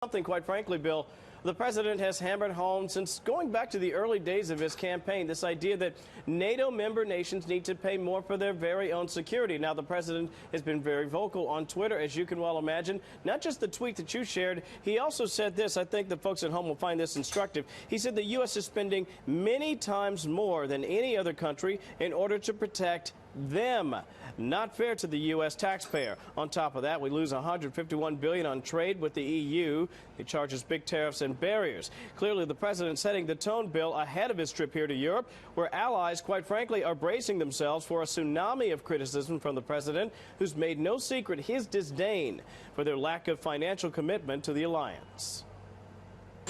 Something, quite frankly, Bill, the president has hammered home since going back to the early days of his campaign, this idea that NATO member nations need to pay more for their very own security. Now, the president has been very vocal on Twitter, as you can well imagine. Not just the tweet that you shared, he also said this. I think the folks at home will find this instructive. He said the U.S. is spending many times more than any other country in order to protect them. Not fair to the U.S. taxpayer. On top of that, we lose $151 billion on trade with the EU. It charges big tariffs and barriers. Clearly, the president setting the tone, Bill, ahead of his trip here to Europe, where allies, quite frankly, are bracing themselves for a tsunami of criticism from the president, who's made no secret his disdain for their lack of financial commitment to the alliance.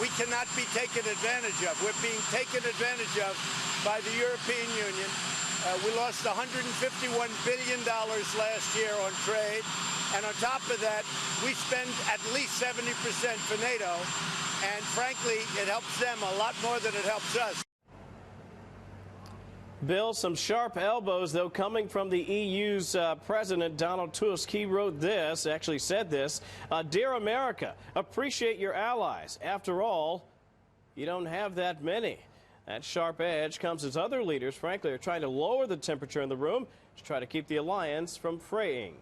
We cannot be taken advantage of. We're being taken advantage of by the European Union. We lost $151 billion last year on trade. And on top of that, we spend at least 70% for NATO. And frankly, it helps them a lot more than it helps us. Bill, some sharp elbows, though, coming from the EU's President Donald Tusk. He wrote this, actually said this, "Dear America, appreciate your allies. After all, you don't have that many." That sharp edge comes as other leaders, frankly, are trying to lower the temperature in the room to try to keep the alliance from fraying.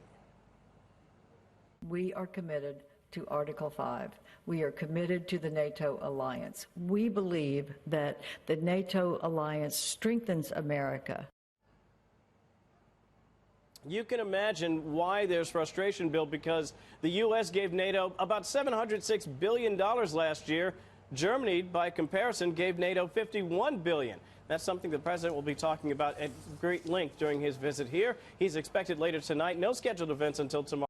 We are committed to Article 5. We are committed to the NATO alliance. We believe that the NATO alliance strengthens America. You can imagine why there's frustration, Bill, because the U.S. gave NATO about $706 billion last year. Germany, by comparison, gave NATO $51 billion. That's something the president will be talking about at great length during his visit here. He's expected later tonight. No scheduled events until tomorrow.